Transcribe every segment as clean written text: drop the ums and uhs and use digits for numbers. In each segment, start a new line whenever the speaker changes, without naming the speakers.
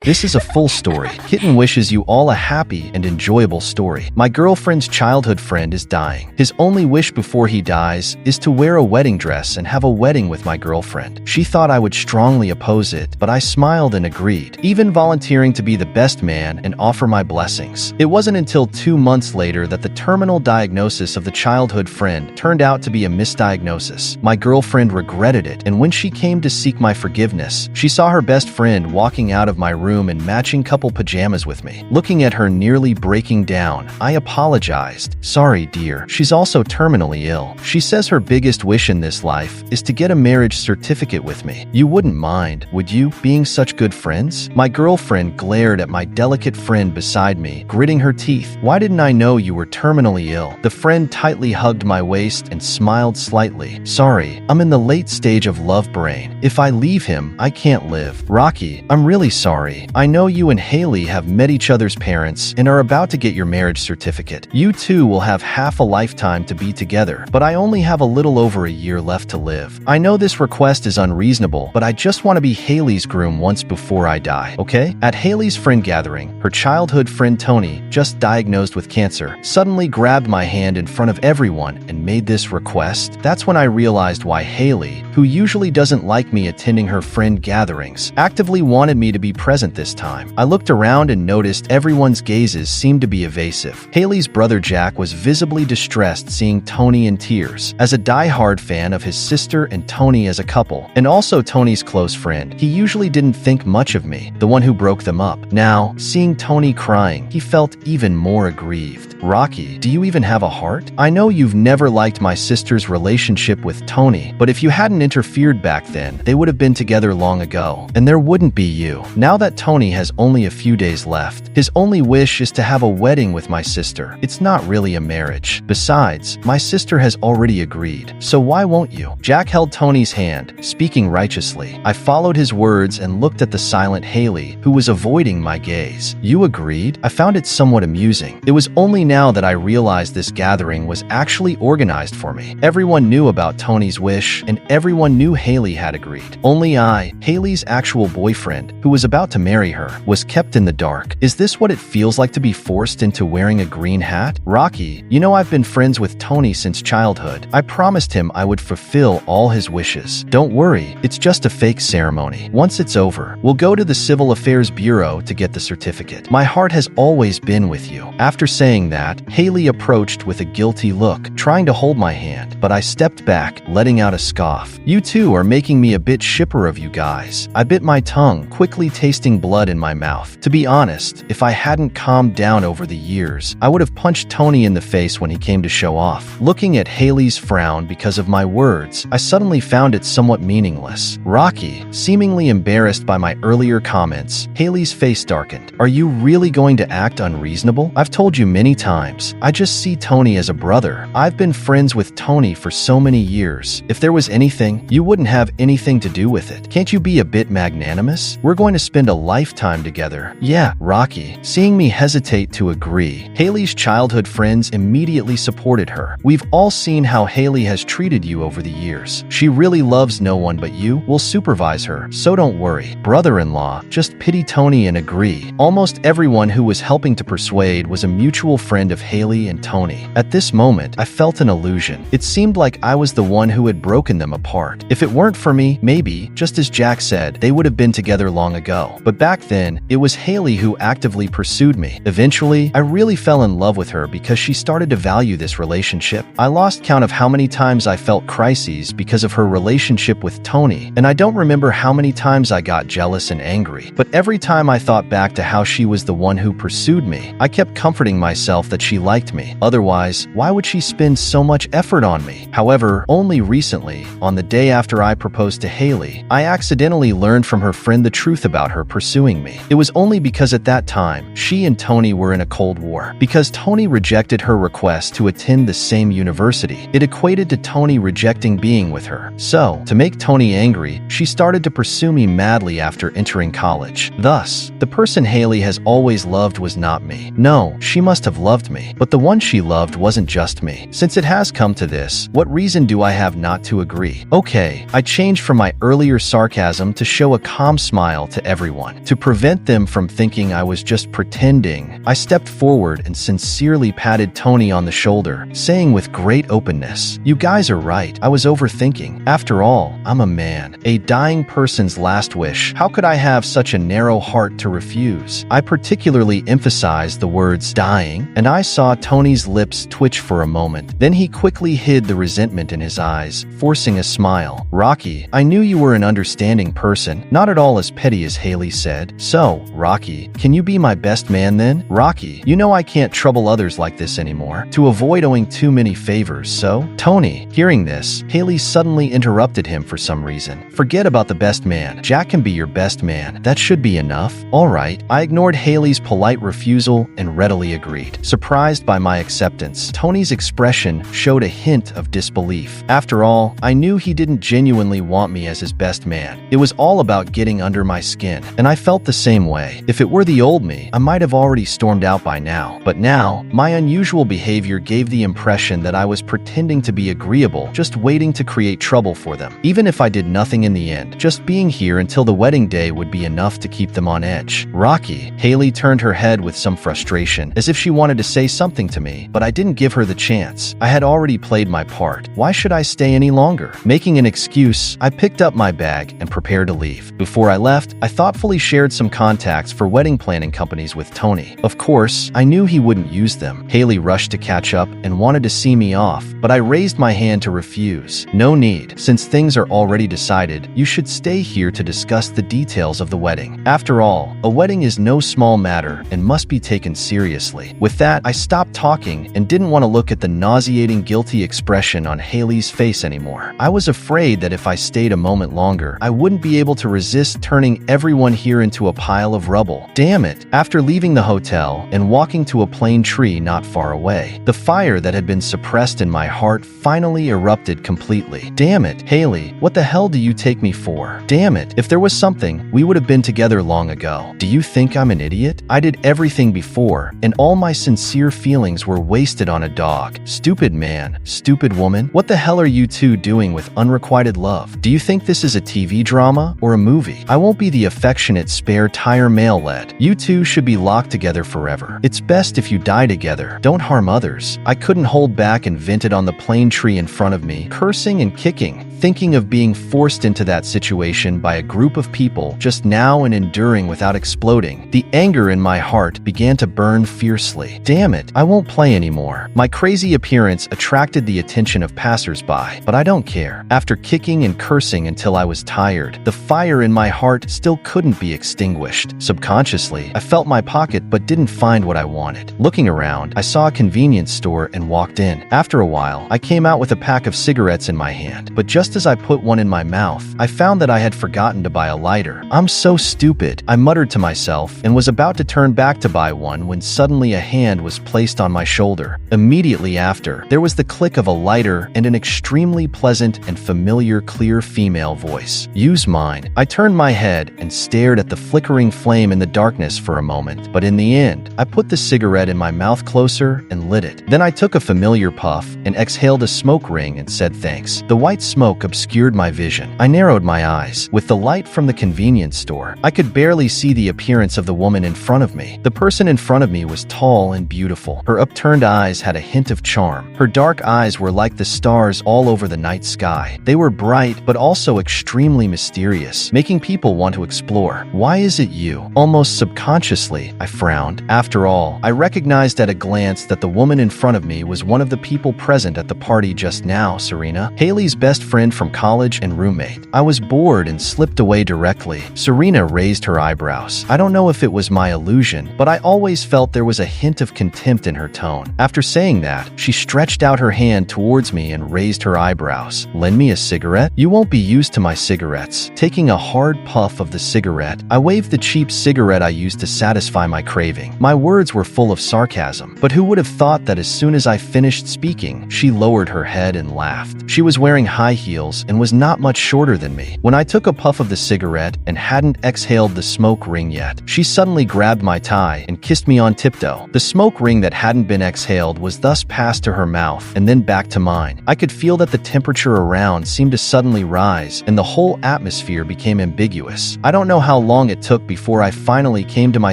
This is a full story. Kitten wishes you all a happy and enjoyable story. My girlfriend's childhood friend is dying. His only wish before he dies is to wear a wedding dress and have a wedding with my girlfriend. She thought I would strongly oppose it, but I smiled and agreed, even volunteering to be the best man and offer my blessings. It wasn't until 2 months later that the terminal diagnosis of the childhood friend turned out to be a misdiagnosis. My girlfriend regretted it, and when she came to seek my forgiveness, she saw her best friend walking out of my room in matching couple pajamas with me. Looking at her nearly breaking down, I apologized. Sorry, dear. She's also terminally ill. She says her biggest wish in this life is to get a marriage certificate with me. You wouldn't mind, would you, being such good friends? My girlfriend glared at my delicate friend beside me, gritting her teeth. Why didn't I know you were terminally ill? The friend tightly hugged my waist and smiled slightly. Sorry, I'm in the late stage of love brain. If I leave him, I can't live. Rocky, I'm really sorry. I know you and Haley have met each other's parents and are about to get your marriage certificate. You two will have half a lifetime to be together, but I only have a little over a year left to live. I know this request is unreasonable, but I just want to be Haley's groom once before I die, okay? At Haley's friend gathering, her childhood friend Tony, just diagnosed with cancer, suddenly grabbed my hand in front of everyone and made this request. That's when I realized why Haley, who usually doesn't like me attending her friend gatherings, actively wanted me to be present this time. I looked around and noticed everyone's gazes seemed to be evasive. Haley's brother Jack was visibly distressed seeing Tony in tears. As a die-hard fan of his sister and Tony as a couple, and also Tony's close friend, he usually didn't think much of me, the one who broke them up. Now, seeing Tony crying, he felt even more aggrieved. Rocky, do you even have a heart? I know you've never liked my sister's relationship with Tony, but if you hadn't interfered back then, they would have been together long ago, and there wouldn't be you. Now that Tony has only a few days left, his only wish is to have a wedding with my sister. It's not really a marriage. Besides, my sister has already agreed, so why won't you? Jack held Tony's hand, speaking righteously. I followed his words and looked at the silent Haley, who was avoiding my gaze. You agreed? I found it somewhat amusing. It was only now that I realized this gathering was actually organized for me. Everyone knew about Tony's wish, and everyone knew Haley had agreed. Only I, Haley's actual boyfriend, who was about to marry her, was kept in the dark. Is this what it feels like to be forced into wearing a green hat? Rocky, you know I've been friends with Tony since childhood. I promised him I would fulfill all his wishes. Don't worry, it's just a fake ceremony. Once it's over, we'll go to the Civil Affairs Bureau to get the certificate. My heart has always been with you. After saying that, Haley approached with a guilty look, trying to hold my hand, but I stepped back, letting out a scoff. You two are making me a bit shipper of you guys. I bit my tongue, quickly tasting blood in my mouth. To be honest, if I hadn't calmed down over the years, I would have punched Tony in the face when he came to show off. Looking at Haley's frown because of my words, I suddenly found it somewhat meaningless. Rocky, seemingly embarrassed by my earlier comments, Haley's face darkened. Are you really going to act unreasonable? I've told you many times, I just see Tony as a brother. I've been friends with Tony for so many years. If there was anything, you wouldn't have anything to do with it. Can't you be a bit magnanimous? We're going to spend a lifetime together. Yeah, Rocky. Seeing me hesitate to agree, Haley's childhood friends immediately supported her. We've all seen how Haley has treated you over the years. She really loves no one but you. We'll supervise her, so don't worry. Brother-in-law, just pity Tony and agree. Almost everyone who was helping to persuade was a mutual friend of Haley and Tony. At this moment, I felt an illusion. It seemed like I was the one who had broken them apart. If it weren't for me, maybe, just as Jack said, they would have been together long ago. But back then, it was Haley who actively pursued me. Eventually, I really fell in love with her because she started to value this relationship. I lost count of how many times I felt crises because of her relationship with Tony, and I don't remember how many times I got jealous and angry. But every time I thought back to how she was the one who pursued me, I kept comforting myself that she liked me. Otherwise, why would she spend so much effort on me? However, only recently, on the day after I proposed to Haley, I accidentally learned from her friend the truth about her pursuing me. It was only because at that time, she and Tony were in a Cold War. Because Tony rejected her request to attend the same university, it equated to Tony rejecting being with her. So, to make Tony angry, she started to pursue me madly after entering college. Thus, the person Haley has always loved was not me. No, she must have loved me, but the one she loved wasn't just me. Since it has come to this, what reason do I have not to agree? Okay, I changed from my earlier sarcasm to show a calm smile to everyone. everyone. To prevent them from thinking I was just pretending, I stepped forward and sincerely patted Tony on the shoulder, saying with great openness, "You guys are right. I was overthinking. After all, I'm a man. A dying person's last wish. How could I have such a narrow heart to refuse?" I particularly emphasized the words dying, and I saw Tony's lips twitch for a moment. Then he quickly hid the resentment in his eyes, forcing a smile. "Rocky, I knew you were an understanding person, not at all as petty as Haley said. So, Rocky, can you be my best man then? Rocky, you know I can't trouble others like this anymore, to avoid owing too many favors, so?" Tony, hearing this, Haley suddenly interrupted him for some reason. "Forget about the best man. Jack can be your best man. That should be enough." "All right." I ignored Haley's polite refusal and readily agreed. Surprised by my acceptance, Tony's expression showed a hint of disbelief. After all, I knew he didn't genuinely want me as his best man. It was all about getting under my skin, and I felt the same way. If it were the old me, I might have already stormed out by now. But now, my unusual behavior gave the impression that I was pretending to be agreeable, just waiting to create trouble for them. Even if I did nothing in the end, just being here until the wedding day would be enough to keep them on edge. "Rocky." Haley turned her head with some frustration, as if she wanted to say something to me, but I didn't give her the chance. I had already played my part. Why should I stay any longer? Making an excuse, I picked up my bag and prepared to leave. Before I left, I thoughtfully shared some contacts for wedding planning companies with Tony. Of course, I knew he wouldn't use them. Haley rushed to catch up and wanted to see me off, but I raised my hand to refuse. "No need. Since things are already decided, you should stay here to discuss the details of the wedding. After all, a wedding is no small matter and must be taken seriously." With that, I stopped talking and didn't want to look at the nauseating guilty expression on Haley's face anymore. I was afraid that if I stayed a moment longer, I wouldn't be able to resist turning everyone here into a pile of rubble. Damn it. After leaving the hotel and walking to a plane tree not far away, the fire that had been suppressed in my heart finally erupted completely. "Damn it, Haley, what the hell do you take me for? Damn it, if there was something, we would have been together long ago. Do you think I'm an idiot? I did everything before, and all my sincere feelings were wasted on a dog. Stupid man, stupid woman. What the hell are you two doing with unrequited love? Do you think this is a TV drama or a movie? I won't be the affectionate spare tire male led. You two should be locked together forever. It's best if you die together. Don't harm others." I couldn't hold back and vented on the plane tree in front of me, cursing and kicking, thinking of being forced into that situation by a group of people just now and enduring without exploding. The anger in my heart began to burn fiercely. Damn it, I won't play anymore. My crazy appearance attracted the attention of passers-by, but I don't care. After kicking and cursing until I was tired, the fire in my heart still couldn't be extinguished. Subconsciously, I felt my pocket but didn't find what I wanted. Looking around, I saw a convenience store and walked in. After a while, I came out with a pack of cigarettes in my hand, but just as I put one in my mouth, I found that I had forgotten to buy a lighter. "I'm so stupid," I muttered to myself, and was about to turn back to buy one when suddenly a hand was placed on my shoulder. Immediately after, there was the click of a lighter and an extremely pleasant and familiar clear female voice. "Use mine." I turned my head and stared at the flickering flame in the darkness for a moment, but in the end, I put the cigarette in my mouth closer and lit it. Then I took a familiar puff and exhaled a smoke ring and said thanks. The white smoke obscured my vision. I narrowed my eyes. With the light from the convenience store, I could barely see the appearance of the woman in front of me. The person in front of me was tall and beautiful. Her upturned eyes had a hint of charm. Her dark eyes were like the stars all over the night sky. They were bright, but also extremely mysterious, making people want to explore. "Why is it you?" Almost subconsciously, I frowned. After all, I recognized at a glance that the woman in front of me was one of the people present at the party just now. Serena, Haley's best friend from college and roommate. I was bored and slipped away directly. Serena raised her eyebrows. I don't know if it was my illusion, but I always felt there was a hint of contempt in her tone. After saying that, she stretched out her hand towards me and raised her eyebrows. "Lend me a cigarette? You won't be used to my cigarettes." Taking a hard puff of the cigarette, I waved the cheap cigarette I used to satisfy my craving. My words were full of sarcasm, but who would have thought that as soon as I finished speaking, she lowered her head and laughed. She was wearing high heels and was not much shorter than me. When I took a puff of the cigarette and hadn't exhaled the smoke ring yet, she suddenly grabbed my tie and kissed me on tiptoe. The smoke ring that hadn't been exhaled was thus passed to her mouth and then back to mine. I could feel that the temperature around seemed to suddenly rise and the whole atmosphere became ambiguous. I don't know how long it took before I finally came to my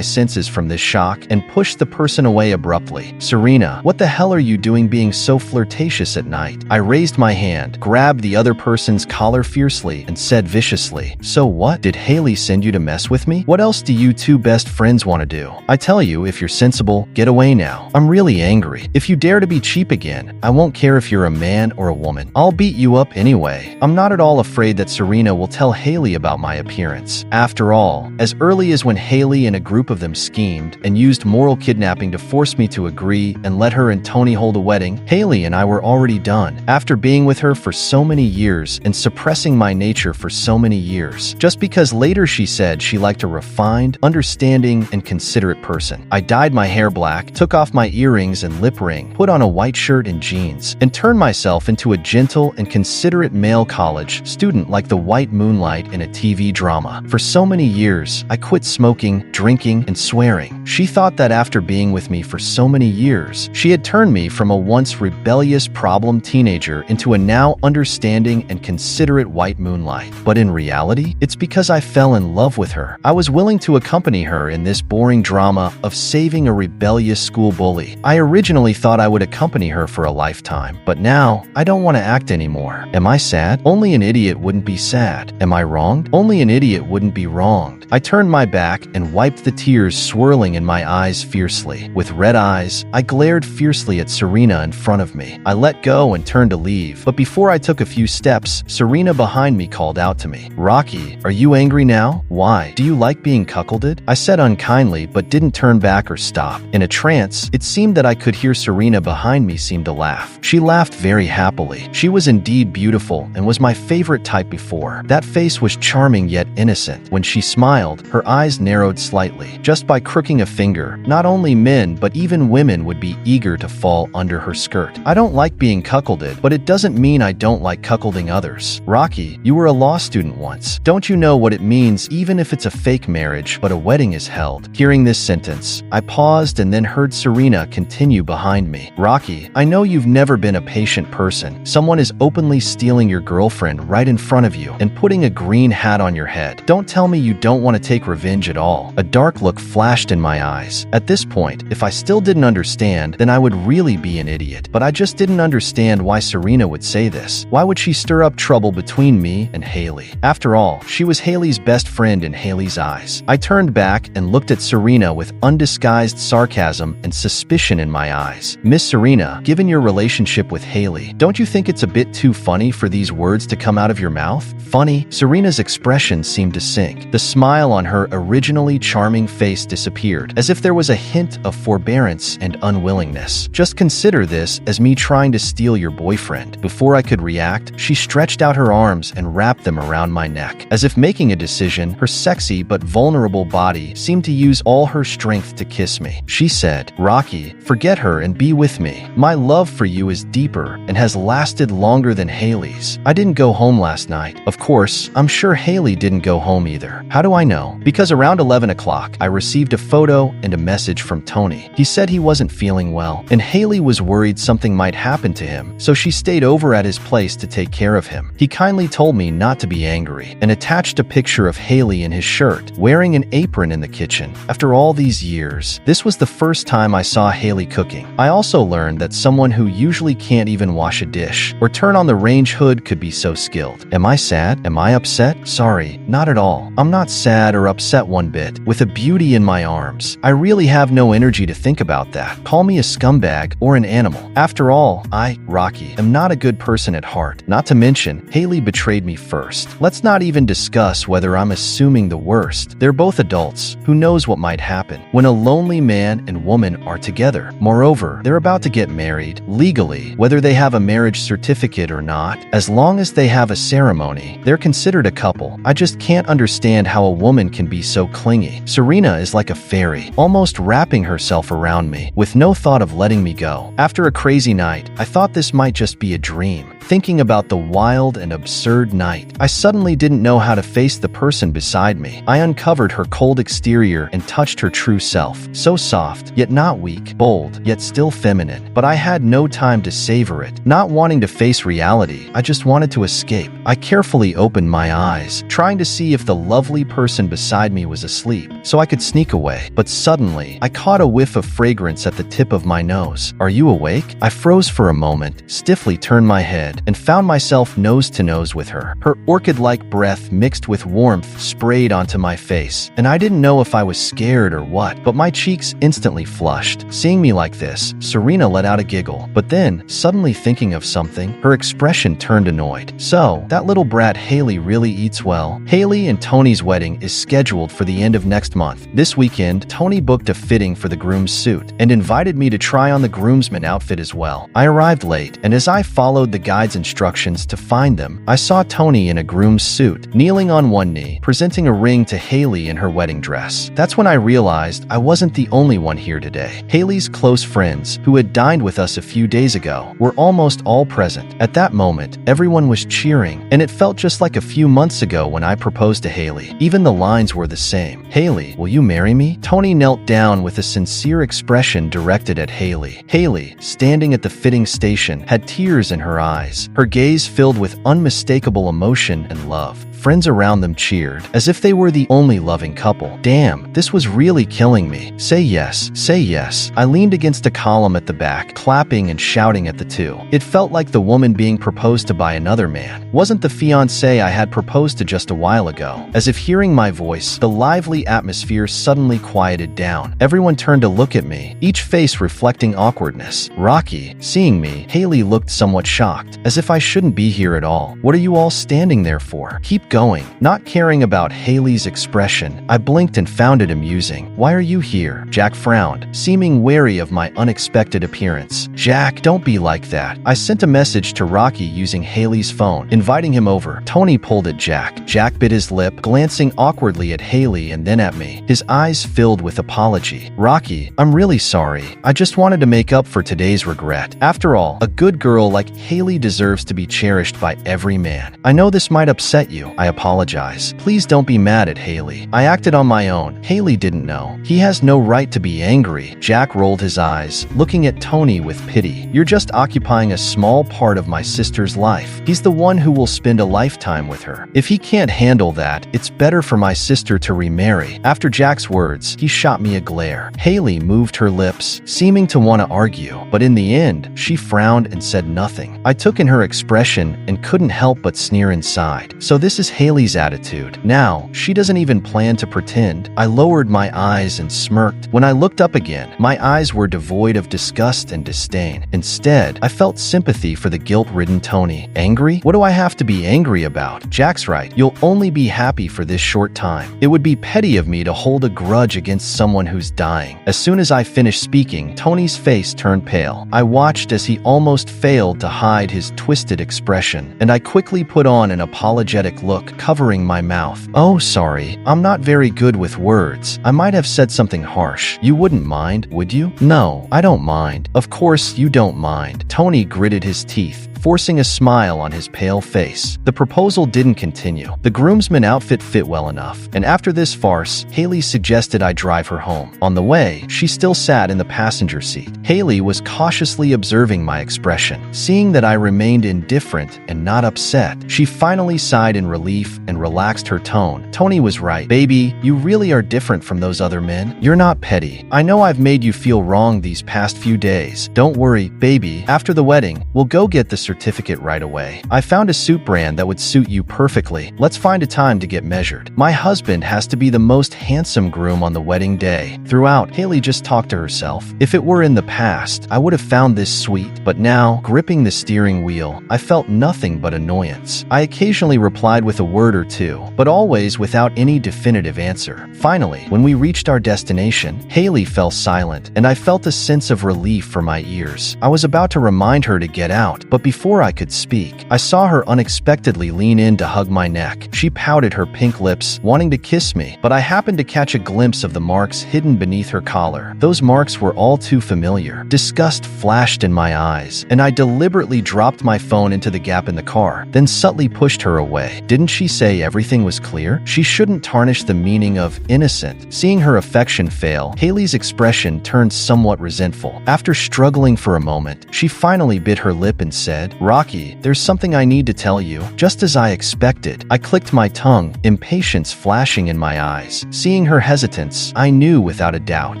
senses from this shock and pushed the person away abruptly. Serena, what the hell are you doing being so flirtatious at night? I raised my hand, grabbed the other person's collar fiercely, and said viciously, so what? Did Haley send you to mess with me? What else do you two best friends want to do? I tell you, if you're sensible, get away now. I'm really angry. If you dare to be cheap again, I won't care if you're a man or a woman. I'll beat you up anyway. I'm not at all afraid that Serena will tell Haley about my appearance. After all, as early as when Haley and a group of them schemed and used moral kidnapping to force me to agree and let her and Tony hold a wedding, Haley and I were already done. After being with her for so many years and suppressing my nature for so many years, just because later she said she liked a refined, understanding, and considerate person. I dyed my hair black, took off my earrings and lip ring, put on a white shirt and jeans, and turned myself into a gentle and considerate male college student like the white moonlight in a TV drama. For so many years, I quit smoking, drinking, and swearing. She thought that after being with me for so many years, she had turned me from a once rebellious problem teenager into a now understanding and considerate white moonlight. But in reality, it's because I fell in love with her. I was willing to accompany her in this boring drama of saving a rebellious school bully. I originally thought I would accompany her for a lifetime, but now I don't want to act anymore. Am I sad? Only an idiot wouldn't be sad. Am I wronged? Only an idiot wouldn't be wronged. I turned my back and wiped the tears swirling in my eyes fiercely. With red eyes, I glared fiercely at Serena in front of me. I let go and turned to leave, but before I took a few steps, Serena behind me called out to me, "Rocky, are you angry now? Why? Do you like being cuckolded?" I said unkindly, but didn't turn back or stop. In a trance, it seemed that I could hear Serena behind me seem to laugh. She laughed very happily. She was indeed beautiful and was my favorite type before. That face was charming yet innocent. When she smiled, her eyes narrowed slightly. Just by crooking a finger, not only men but even women would be eager to fall under her skirt. I don't like being cuckolded, but it doesn't mean I don't like cuckolding others. Rocky, you were a law student once. Don't you know what it means even if it's a fake marriage but a wedding is held? Hearing this sentence, I paused and then heard Serena continue behind me. Rocky, I know you've never been a patient person. Someone is openly stealing your girlfriend right in front of you and putting a green hat on your head. Don't tell me you don't want to take revenge at all. A dark look flashed in my eyes. At this point, if I still didn't understand, then I would really be an idiot. But I just didn't understand why Serena would say this. Why would she stir up trouble between me and Haley? After all, she was Haley's best friend in Haley's eyes. I turned back and looked at Serena with undisguised sarcasm and suspicion in my eyes. Miss Serena, given your relationship with Haley, don't you think it's a bit too funny for these words to come out of your mouth? Funny? Serena's expression seemed to sink. The smile on her originally charming face disappeared, as if there was a hint of forbearance and unwillingness. Just consider this as me trying to steal your boyfriend. Before I could react, she stretched out her arms and wrapped them around my neck. As if making a decision, her sexy but vulnerable body seemed to use all her strength to kiss me. She said, "Rocky, forget her and be with me. My love for you is deeper and has lasted longer than Haley's. I didn't go home last night. Of course, I'm sure Haley didn't go home either. How do I know? Because around 11 o'clock, I received a photo and a message from Tony. He said he wasn't feeling well, and Haley was worried something might happen to him, so she stayed over at his place to take care of him. He kindly told me not to be angry and attached a picture of Haley in his shirt, wearing an apron in the kitchen. After all these years, this was the first time I saw Haley cooking. I also learned that someone who usually can't even wash a dish or turn on the range hood could be so skilled. Am I sad? Am I upset? Sorry, not at all. I'm not sad or upset one bit. With a beauty in my arms, I really have no energy to think about that. Call me a scumbag or an animal. After all, Rocky, am not a good person at heart. Not to mention, Haley betrayed me first. Let's not even discuss whether I'm assuming the worst. They're both adults. Who knows what might happen when a lonely man and woman are together? Moreover, they're about to get married, legally, whether they have a marriage certificate or not. As long as they have a ceremony, they're considered a couple. I just can't understand how a woman can be so clingy. Serena is like a fairy, almost wrapping herself around me, with no thought of letting me go. After a crazy night, I thought this might just be a dream. Thinking about the wild and absurd night, I suddenly didn't know how to face the person beside me. I uncovered her cold exterior and touched her true self. So soft, yet not weak, bold, yet still feminine. But I had no time to savor it. Not wanting to face reality, I just wanted to escape. I carefully opened my eyes, trying to see if the lovely person person beside me was asleep, so I could sneak away. But suddenly, I caught a whiff of fragrance at the tip of my nose. "Are you awake?" I froze for a moment, stiffly turned my head, and found myself nose to nose with her. Her orchid-like breath mixed with warmth sprayed onto my face, and I didn't know if I was scared or what, but my cheeks instantly flushed. Seeing me like this, Serena let out a giggle, but then, suddenly thinking of something, her expression turned annoyed. "So, that little brat Haley really eats well." Haley and Tony's wedding is scheduled for the end of next month. This weekend, Tony booked a fitting for the groom's suit and invited me to try on the groomsman outfit as well. I arrived late, and as I followed the guide's instructions to find them, I saw Tony in a groom's suit, kneeling on one knee, presenting a ring to Haley in her wedding dress. That's when I realized I wasn't the only one here today. Haley's close friends, who had dined with us a few days ago, were almost all present. At that moment, everyone was cheering, and it felt just like a few months ago when I proposed to Haley. Even the lines were the same. "Haley, will you marry me?" Tony knelt down with a sincere expression directed at Haley. Haley, standing at the fitting station, had tears in her eyes, her gaze filled with unmistakable emotion and love. Friends around them cheered, as if they were the only loving couple. Damn, this was really killing me. "Say yes, say yes." I leaned against a column at the back, clapping and shouting at the two. It felt like the woman being proposed to by another man wasn't the fiancé I had proposed to just a while ago. As if hearing my voice, the lively atmosphere suddenly quieted down. Everyone turned to look at me, each face reflecting awkwardness. Rocky, seeing me, Haley looked somewhat shocked, as if I shouldn't be here at all. "What are you all standing there for? Keep going." Not caring about Haley's expression, I blinked and found it amusing. "Why are you here?" Jack frowned, seeming wary of my unexpected appearance. "Jack, don't be like that." I sent a message to Rocky using Haley's phone, inviting him over. Tony pulled at Jack. Jack bit his lip, glancing awkwardly at Haley and then at me, his eyes filled with apology. "Rocky, I'm really sorry. I just wanted to make up for today's regret. After all, a good girl like Haley deserves to be cherished by every man. I know this might upset you. I apologize. Please don't be mad at Haley. I acted on my own. Haley didn't know. He has no right to be angry." Jack rolled his eyes, looking at Tony with pity. "You're just occupying a small part of my sister's life. He's the one who will spend a lifetime with her. If he can't handle that, it's better for my sister to remarry." After Jack's words, he shot me a glare. Haley moved her lips, seeming to want to argue, but in the end, she frowned and said nothing. I took in her expression and couldn't help but sneer inside. So this is Haley's attitude. Now, she doesn't even plan to pretend. I lowered my eyes and smirked. When I looked up again, my eyes were devoid of disgust and disdain. Instead, I felt sympathy for the guilt-ridden Tony. Angry? What do I have to be angry about? Jack's right. You'll only be happy for this short time. It would be petty of me to hold a grudge against someone who's dying. As soon as I finished speaking, Tony's face turned pale. I watched as he almost failed to hide his twisted expression, and I quickly put on an apologetic look, covering my mouth. "Oh, sorry. I'm not very good with words. I might have said something harsh. You wouldn't mind, would you?" "No, I don't mind." "Of course you don't mind." Tony gritted his teeth, forcing a smile on his pale face. The proposal didn't continue. The groomsman outfit fit well enough, and after this farce, Haley suggested I drive her home. On the way, she still sat in the passenger seat. Haley was cautiously observing my expression. Seeing that I remained indifferent and not upset, she finally sighed in relief and relaxed her tone. "Tony was right. Baby, you really are different from those other men. You're not petty. I know I've made you feel wrong these past few days. Don't worry, baby. After the wedding, we'll go get the certificate right away. I found a suit brand that would suit you perfectly. Let's find a time to get measured. My husband has to be the most handsome groom on the wedding day." Throughout, Haley just talked to herself. If it were in the past, I would have found this sweet, but now, gripping the steering wheel, I felt nothing but annoyance. I occasionally replied with a word or two, but always without any definitive answer. Finally, when we reached our destination, Haley fell silent, and I felt a sense of relief for my ears. I was about to remind her to get out, but before I could speak, I saw her unexpectedly lean in to hug my neck. She pouted her pink lips, wanting to kiss me, but I happened to catch a glimpse of the marks hidden beneath her collar. Those marks were all too familiar. failure. Disgust flashed in my eyes, and I deliberately dropped my phone into the gap in the car, then subtly pushed her away. Didn't she say everything was clear? She shouldn't tarnish the meaning of innocent. Seeing her affection fail, Haley's expression turned somewhat resentful. After struggling for a moment, she finally bit her lip and said, "Rocky, there's something I need to tell you." Just as I expected, I clicked my tongue, impatience flashing in my eyes. Seeing her hesitance, I knew without a doubt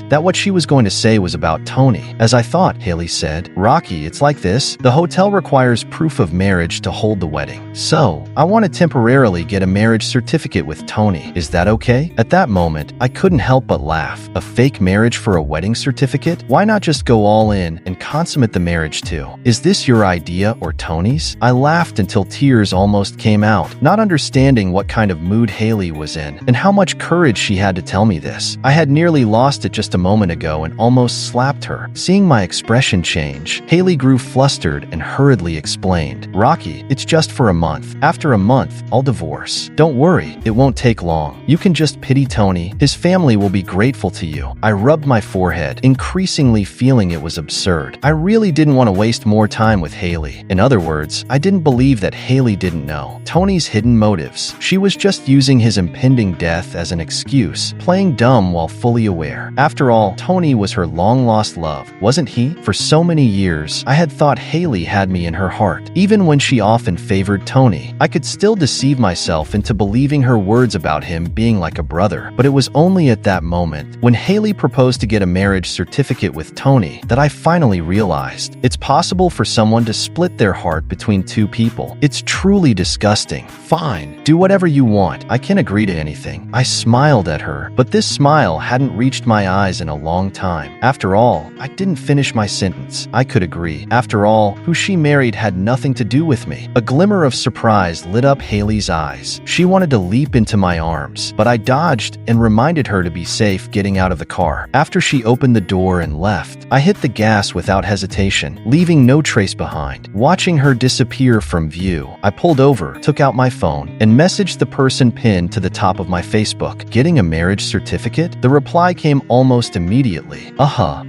that what she was going to say was about Tony. As I thought, Haley said, "Rocky, it's like this. The hotel requires proof of marriage to hold the wedding. So, I want to temporarily get a marriage certificate with Tony. Is that okay?" At that moment, I couldn't help but laugh. A fake marriage for a wedding certificate? Why not just go all in and consummate the marriage too? Is this your idea or Tony's? I laughed until tears almost came out, not understanding what kind of mood Haley was in and how much courage she had to tell me this. I had nearly lost it just a moment ago and almost slapped her. Seeing my expression change, Haley grew flustered and hurriedly explained, "Rocky, it's just for a month. After a month, I'll divorce. Don't worry, it won't take long. You can just pity Tony. His family will be grateful to you." I rubbed my forehead, increasingly feeling it was absurd. I really didn't want to waste more time with Haley. In other words, I didn't believe that Haley didn't know Tony's hidden motives. She was just using his impending death as an excuse, playing dumb while fully aware. After all, Tony was her long-lost love, wasn't he? For so many years, I had thought Haley had me in her heart. Even when she often favored Tony, I could still deceive myself into believing her words about him being like a brother. But it was only at that moment, when Haley proposed to get a marriage certificate with Tony, that I finally realized it's possible for someone to split their heart between two people. It's truly disgusting. Fine, do whatever you want. I can't agree to anything. I smiled at her, but this smile hadn't reached my eyes in a long time. After all, I didn't finish my sentence. I could agree. After all, who she married had nothing to do with me. A glimmer of surprise lit up Haley's eyes. She wanted to leap into my arms, but I dodged and reminded her to be safe getting out of the car. After she opened the door and left, I hit the gas without hesitation, leaving no trace behind. Watching her disappear from view, I pulled over, took out my phone, and messaged the person pinned to the top of my Facebook. "Getting a marriage certificate?" The reply came almost immediately.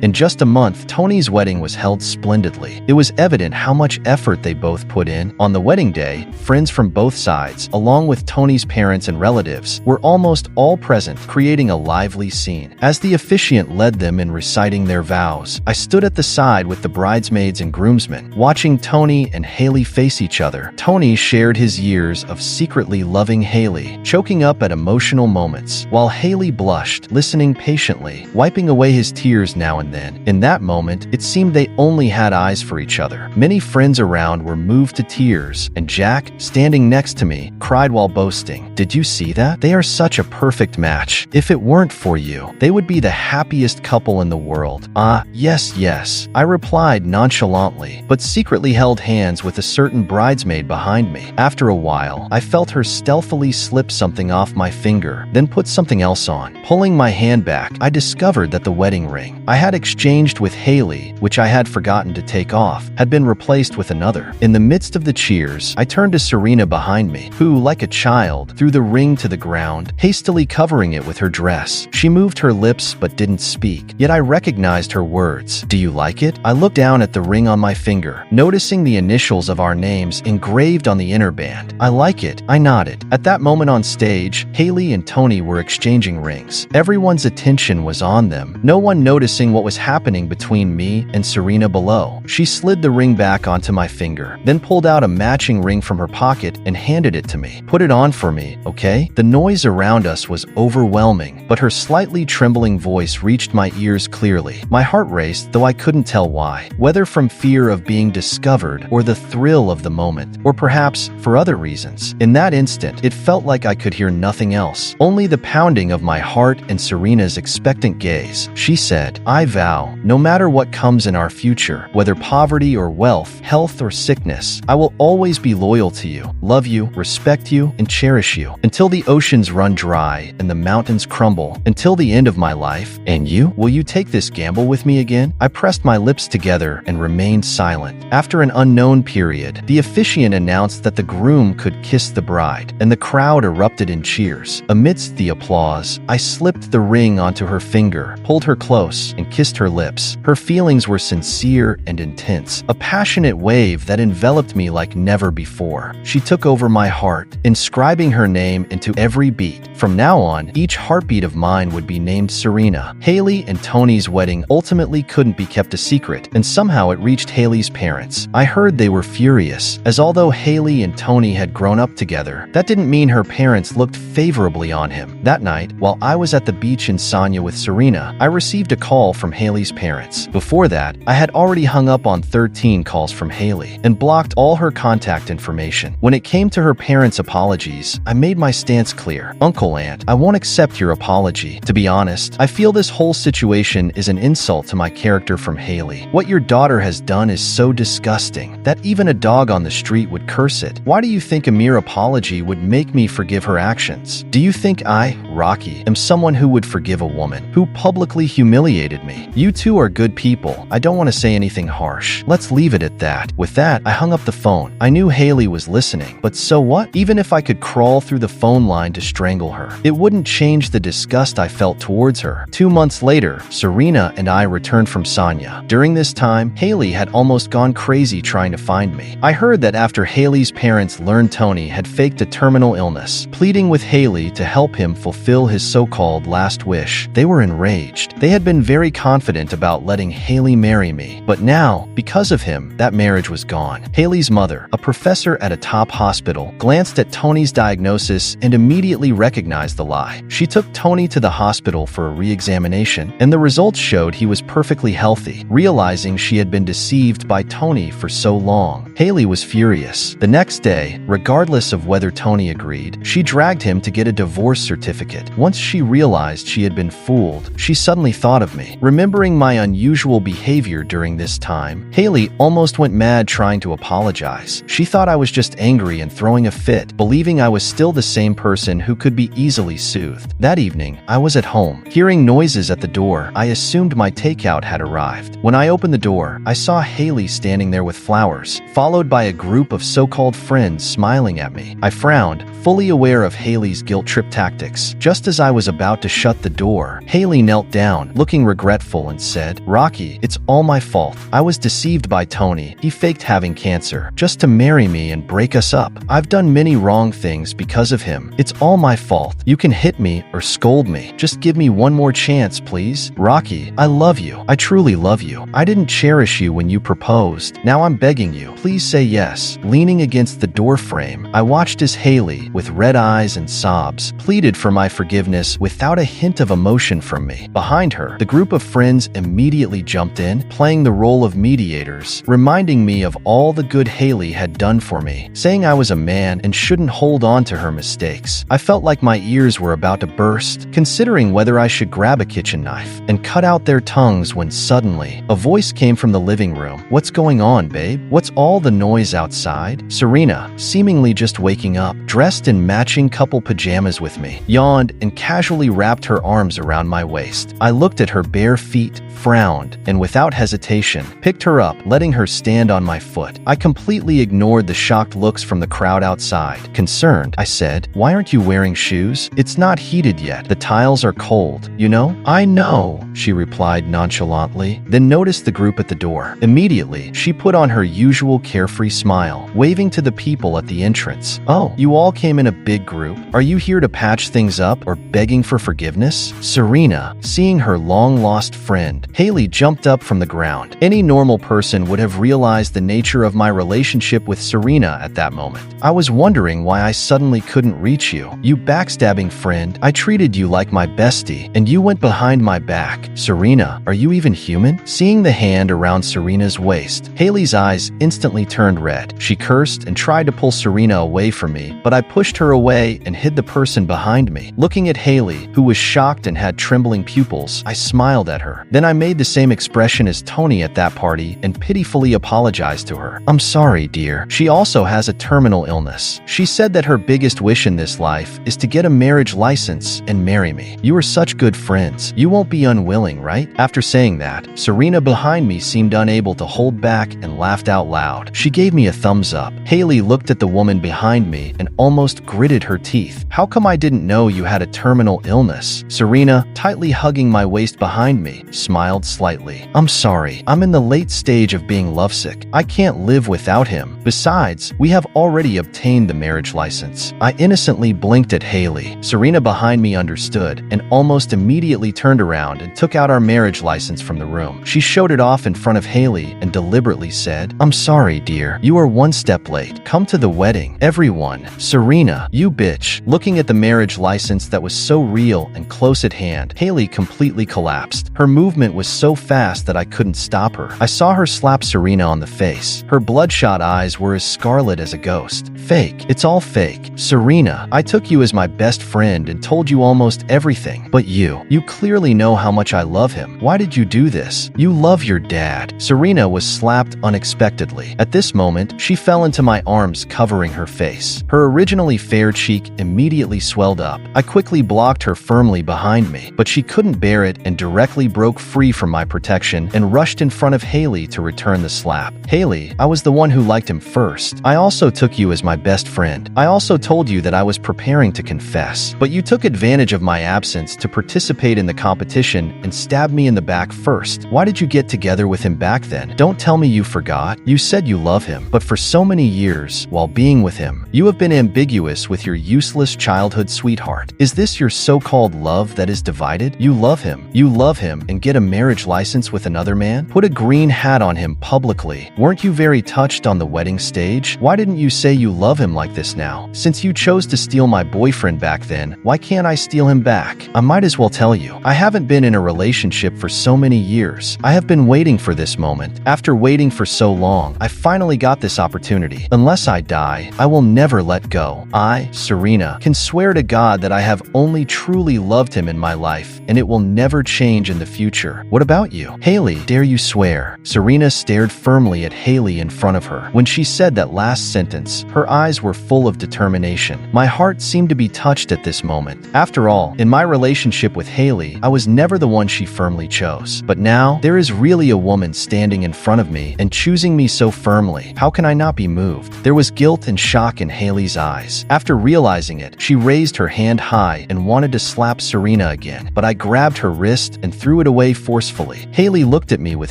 In just a month, Tony's wedding was held splendidly. It was evident how much effort they both put in. On the wedding day, friends from both sides, along with Tony's parents and relatives, were almost all present, creating a lively scene. As the officiant led them in reciting their vows, I stood at the side with the bridesmaids and groomsmen, watching Tony and Haley face each other. Tony shared his years of secretly loving Haley, choking up at emotional moments, while Haley blushed, listening patiently, wiping away his tears now and then. In that moment, it seemed they only had eyes for each other. Many friends around were moved to tears, and Jack, standing next to me, cried while boasting, "Did you see that? They are such a perfect match. If it weren't for you, they would be the happiest couple in the world." Yes, I replied nonchalantly, but secretly held hands with a certain bridesmaid behind me. After a while, I felt her stealthily slip something off my finger, then put something else on. Pulling my hand back, I discovered that the wedding ring I had exchanged with Haley, which I had forgotten to take off, had been replaced with another. In the midst of the cheers, I turned to Serena behind me, who, like a child, threw the ring to the ground, hastily covering it with her dress. She moved her lips but didn't speak, yet I recognized her words. "Do you like it?" I looked down at the ring on my finger, noticing the initials of our names engraved on the inner band. "I like it," I nodded. At that moment on stage, Haley and Tony were exchanging rings. Everyone's attention was on them, no one noticing what was happening between me and Serena below. She slid the ring back onto my finger, then pulled out a matching ring from her pocket and handed it to me. "Put it on for me, okay?" The noise around us was overwhelming, but her slightly trembling voice reached my ears clearly. My heart raced, though I couldn't tell why, whether from fear of being discovered or the thrill of the moment, or perhaps for other reasons. In that instant, it felt like I could hear nothing else, only the pounding of my heart and Serena's expectant gaze. She said, "I vow, no matter what comes in our future, whether poverty or wealth, health or sickness, I will always be loyal to you, love you, respect you, and cherish you, until the oceans run dry and the mountains crumble, until the end of my life. And you? Will you take this gamble with me again?" I pressed my lips together and remained silent. After an unknown period, the officiant announced that the groom could kiss the bride, and the crowd erupted in cheers. Amidst the applause, I slipped the ring onto her finger, pulled her close, and kissed her lips. words. Her feelings were sincere and intense, a passionate wave that enveloped me like never before. She took over my heart, inscribing her name into every beat. From now on, each heartbeat of mine would be named Serena. Haley and Tony's wedding ultimately couldn't be kept a secret, and somehow it reached Haley's parents. I heard they were furious, as although Haley and Tony had grown up together, that didn't mean her parents looked favorably on him. That night, while I was at the beach in Sanya with Serena, I received a call from Haley's parents. Before that, I had already hung up on 13 calls from Haley and blocked all her contact information. When it came to her parents' apologies, I made my stance clear. Uncle, Aunt, I won't accept your apology. To be honest, I feel this whole situation is an insult to my character from Haley. What your daughter has done is so disgusting that even a dog on the street would curse it. Why do you think a mere apology would make me forgive her actions? Do you think I, Rocky, am someone who would forgive a woman who publicly humiliated me? You two are good people. I don't want to say anything harsh. Let's leave it at that. With that, I hung up the phone. I knew Haley was listening, but so what? Even if I could crawl through the phone line to strangle her, it wouldn't change the disgust I felt towards her. 2 months later, Serena and I returned from Sanya. During this time, Haley had almost gone crazy trying to find me. I heard that after Haley's parents learned Tony had faked a terminal illness, pleading with Haley to help him fulfill his so-called last wish, they were enraged. They had been very confident about letting Haley marry me, but now, because of him, that marriage was gone. Haley's mother, a professor at a top hospital, glanced at Tony's diagnosis and immediately recognized the lie. She took Tony to the hospital for a re-examination, and the results showed he was perfectly healthy. Realizing she had been deceived by Tony for so long, Haley was furious. The next day, regardless of whether Tony agreed, she dragged him to get a divorce certificate. Once she realized she had been fooled, she suddenly thought of me. Remembering my unusual behavior during this time, Haley almost went mad trying to apologize. She thought I was just angry and throwing a fit, believing I was still the same person who could be easily soothed. That evening, I was at home. Hearing noises at the door, I assumed my takeout had arrived. When I opened the door, I saw Haley standing there with flowers, followed by a group of so-called friends smiling at me. I frowned, fully aware of Haley's guilt trip tactics. Just as I was about to shut the door, Haley knelt down, looking regretful, and said, "Rocky, it's all my fault. I was deceived by Tony. He faked having cancer just to marry me and break us up. I've done many wrong things because of him. It's all my fault. You can hit me or scold me. Just give me one more chance, please. Rocky, I love you. I truly love you. I didn't cherish you when you proposed. Now I'm begging you. Please say yes." Leaning against the door frame, I watched as Haley, with red eyes and sobs, pleaded for my forgiveness without a hint of emotion from me. Behind her, the group of friends immediately jumped in, playing the role of mediators, reminding me of all the good Haley had done for me, saying I was a man and shouldn't hold on to her mistakes. I felt like my ears were about to burst, considering whether I should grab a kitchen knife and cut out their tongues when suddenly, a voice came from the living room. "What's going on, babe? What's all the noise outside?" Serena, seemingly just waking up, dressed in matching couple pajamas with me, yawned and casually wrapped her arms around my waist. I looked at her bare feet, frowned, and without hesitation, picked her up, letting her stand on my foot. I completely ignored the shocked looks from the crowd outside. Concerned, I said, "Why aren't you wearing shoes? It's not heated yet. The tiles are cold, you know?" "I know," she replied nonchalantly, then noticed the group at the door. Immediately, she put on her usual carefree smile, waving to the people at the entrance. "Oh, you all came in a big group. Are you here to patch things up or begging for forgiveness?" Serena, seeing her long-lost friend, Haley jumped up from the ground. Any normal person would have realized the nature of my relationship with Serena at that moment. "I was wondering why I suddenly couldn't reach you. You backstabbing friend. I treated you like my bestie, and you went behind my back. Serena, are you even human?" Seeing the hand around Serena's waist, Haley's eyes instantly turned red. She cursed and tried to pull Serena away from me, but I pushed her away and hid the person behind me. Looking at Haley, who was shocked and had trembling pupils, I smiled at her. Then I made the same expression as Tony at that party and pitifully apologized to her. "I'm sorry, dear. She also has a terminal illness. She said that her biggest wish in this life is to get a marriage license and marry me. You are such good friends. You won't be unwilling, right?" After saying that, Serena behind me seemed unable to hold back and laughed out loud. She gave me a thumbs up. Haley looked at the woman behind me and almost gritted her teeth. "How come I didn't know you had a terminal illness?" Serena, tightly hugging my waist behind me, smiled. smiled slightly. I'm sorry. I'm in the late stage of being lovesick. I can't live without him. Besides, we have already obtained the marriage license. I innocently blinked at Haley. Serena behind me understood and almost immediately turned around and took out our marriage license from the room. She showed it off in front of Haley and deliberately said, "I'm sorry, dear. You are one step late. Come to the wedding. Everyone." Serena, you bitch. Looking at the marriage license that was so real and close at hand, Haley completely collapsed. Her movement was so fast that I couldn't stop her. I saw her slap Serena on the face. Her bloodshot eyes were as scarlet as a ghost. Fake. It's all fake. Serena, I took you as my best friend and told you almost everything. But you clearly know how much I love him. Why did you do this? You love your dad. Serena was slapped unexpectedly. At this moment, she fell into my arms, covering her face. Her originally fair cheek immediately swelled up. I quickly blocked her firmly behind me, but she couldn't bear it and directly broke free from my protection and rushed in front of Haley to return the slap. Haley, I was the one who liked him first. I also took you as my best friend. I also told you that I was preparing to confess, but you took advantage of my absence to participate in the competition and stabbed me in the back first. Why did you get together with him back then? Don't tell me you forgot. You said you love him, but for so many years, while being with him, you have been ambiguous with your useless childhood sweetheart. Is this your so-called love that is divided? You love him and get a marriage license with another man? Put a green hat on him publicly. Weren't you very touched on the wedding stage? Why didn't you say you love him like this now? Since you chose to steal my boyfriend back then, why can't I steal him back? I might as well tell you, I haven't been in a relationship for so many years. I have been waiting for this moment. After waiting for so long, I finally got this opportunity. Unless I die, I will never let go. I, Serena, can swear to God that I have only truly loved him in my life, and it will never change in the future. What about you? Haley, dare you swear? Serena stared firmly at Haley in front of her. When she said that last sentence, her eyes were full of determination. My heart seemed to be touched at this moment. After all, in my relationship with Haley, I was never the one she firmly chose. But now, there is really a woman standing in front of me and choosing me so firmly. How can I not be moved? There was guilt and shock in Haley's eyes. After realizing it, she raised her hand high and wanted to slap Serena again, but I grabbed her wrist and threw it away forcefully. Haley looked at me with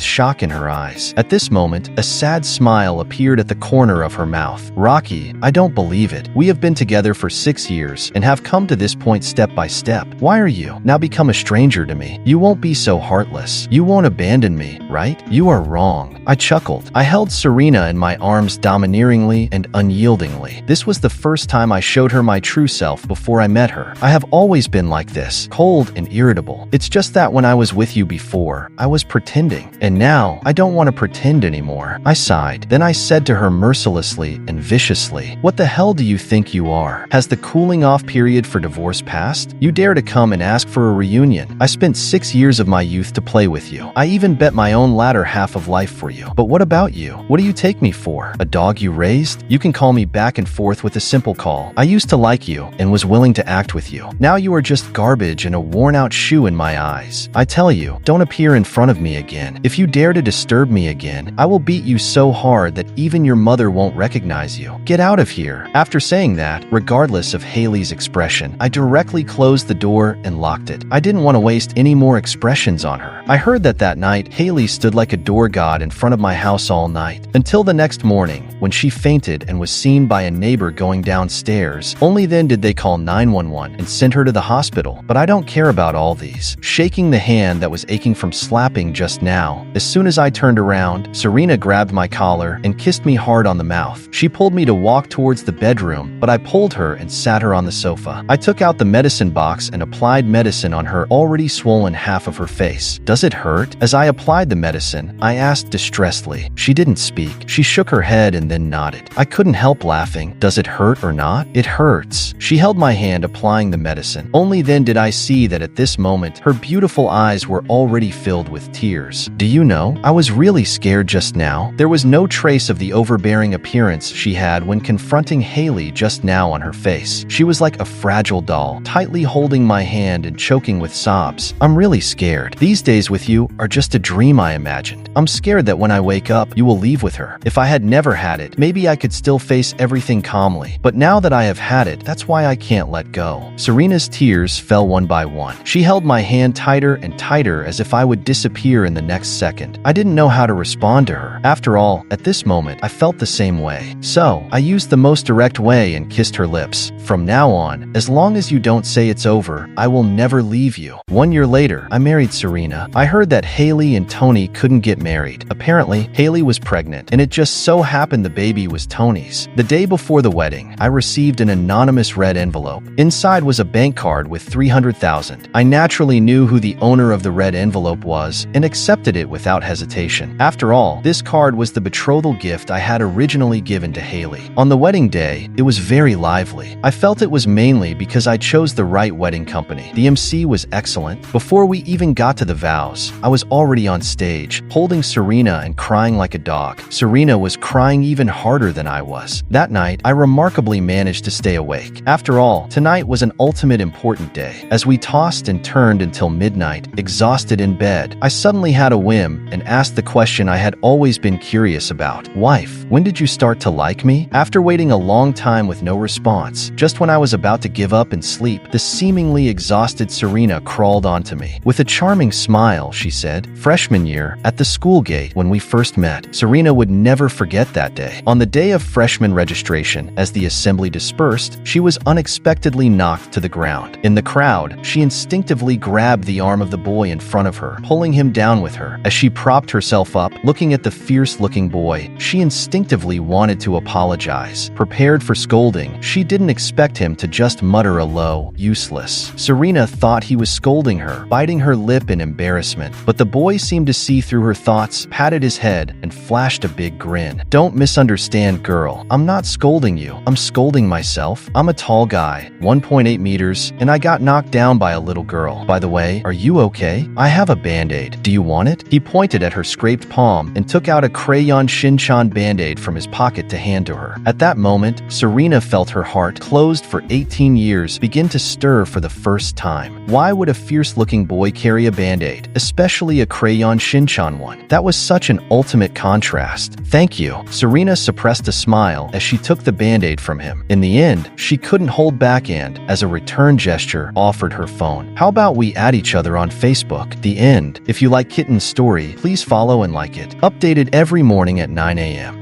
shock in her eyes. At this moment, a sad smile appeared at the corner of her mouth. Rocky, I don't believe it. We have been together for 6 years and have come to this point step by step. Why are you now become a stranger to me? You won't be so heartless. You won't abandon me, right? You are wrong. I chuckled. I held Serena in my arms domineeringly and unyieldingly. This was the first time I showed her my true self before I met her. I have always been like this, cold and irritable. It's just that when I was with you before, I was pretending. And now, I don't want to pretend anymore. I sighed. Then I said to her mercilessly and viciously, "What the hell do you think you are? Has the cooling off period for divorce passed? You dare to come and ask for a reunion? I spent 6 years of my youth to play with you. I even bet my own latter half of life for you. But what about you? What do you take me for? A dog you raised? You can call me back and forth with a simple call. I used to like you and was willing to act with you. Now you are just garbage and a worn-out shoe in my eyes. I tell you, don't appear in front of me again. If you dare to disturb me again, I will beat you so hard that even your mother won't recognize you. Get out of here." After saying that, regardless of Haley's expression, I directly closed the door and locked it. I didn't want to waste any more expressions on her. I heard that night, Haley stood like a door god in front of my house all night, until the next morning, when she fainted and was seen by a neighbor going downstairs. Only then did they call 911 and send her to the hospital. But I don't care about all these. Shaking the hand that was aching from slapping just now, as soon as I turned around, Serena grabbed my collar and kissed me hard on the mouth. She pulled me to walk towards the bedroom, but I pulled her and sat her on the sofa. I took out the medicine box and applied medicine on her already swollen half of her face. "Does it hurt?" As I applied the medicine, I asked distressedly. She didn't speak. She shook her head and then nodded. I couldn't help laughing. "Does it hurt or not?" "It hurts." She held my hand applying the medicine. Only then did I see that at this moment, her beautiful eyes were already filled with tears. Do you know, I was really scared just now. There was no trace of the overbearing appearance she had when confronting Haley just now on her face. She was like a fragile doll, tightly holding my hand and choking with sobs. "I'm really scared. These days with you are just a dream I imagined. I'm scared that when I wake up, you will leave with her. If I had never had it, maybe I could still face everything calmly. But now that I have had it, that's why I can't let go." Serena's tears fell one by one. She held my hand tighter and tighter as as if I would disappear in the next second. I didn't know how to respond to her. After all, at this moment, I felt the same way. So, I used the most direct way and kissed her lips. From now on, as long as you don't say it's over, I will never leave you. 1 year later, I married Serena. I heard that Haley and Tony couldn't get married. Apparently, Haley was pregnant, and it just so happened the baby was Tony's. The day before the wedding, I received an anonymous red envelope. Inside was a bank card with $300,000. I naturally knew who the owner of the red envelope was and accepted it without hesitation. After all, this card was the betrothal gift I had originally given to Haley. On the wedding day, it was very lively. I felt it was mainly because I chose the right wedding company. The MC was excellent. Before we even got to the vows, I was already on stage, holding Serena and crying like a dog. Serena was crying even harder than I was. That night, I remarkably managed to stay awake. After all, tonight was an ultimate important day. As we tossed and turned until midnight, exhausted in bed, I suddenly had a whim and asked the question I had always been curious about. Wife, when did you start to like me? After waiting a long time with no response, just when I was about to give up and sleep, the seemingly exhausted Serena crawled onto me. With a charming smile, she said, "Freshman year, at the school gate when we first met." Serena would never forget that day. On the day of freshman registration, as the assembly dispersed, she was unexpectedly knocked to the ground. In the crowd, she instinctively grabbed the arm of the boy in front of her, pulling him down with her. As she propped herself up, looking at the fierce-looking boy, she instinctively wanted to apologize. Prepared for scolding, she didn't expect him to just mutter a low, "Useless." Serena thought he was scolding her, biting her lip in embarrassment, but the boy seemed to see through her thoughts, patted his head, and flashed a big grin. "Don't misunderstand, girl. I'm not scolding you. I'm scolding myself. I'm a tall guy, 1.8 meters, and I got knocked down by a little girl. By the way, are you okay? I have a band-aid. Do you want it?" He pointed at her scraped palm and took out a crayon Shinchan band-aid from his pocket to hand to her. At that moment, Serena felt her heart, closed for 18 years, begin to stir for the first time. Why would a fierce-looking boy carry a band-aid, especially a crayon Shinchan one? That was such an ultimate contrast. "Thank you." Serena suppressed a smile as she took the band-aid from him. In the end, she couldn't hold back and, as a return gesture, offered her phone. "How about we add each other on Facebook?" The end. If you like Kitten's story, please follow and like it. Updated every morning at 9 a.m.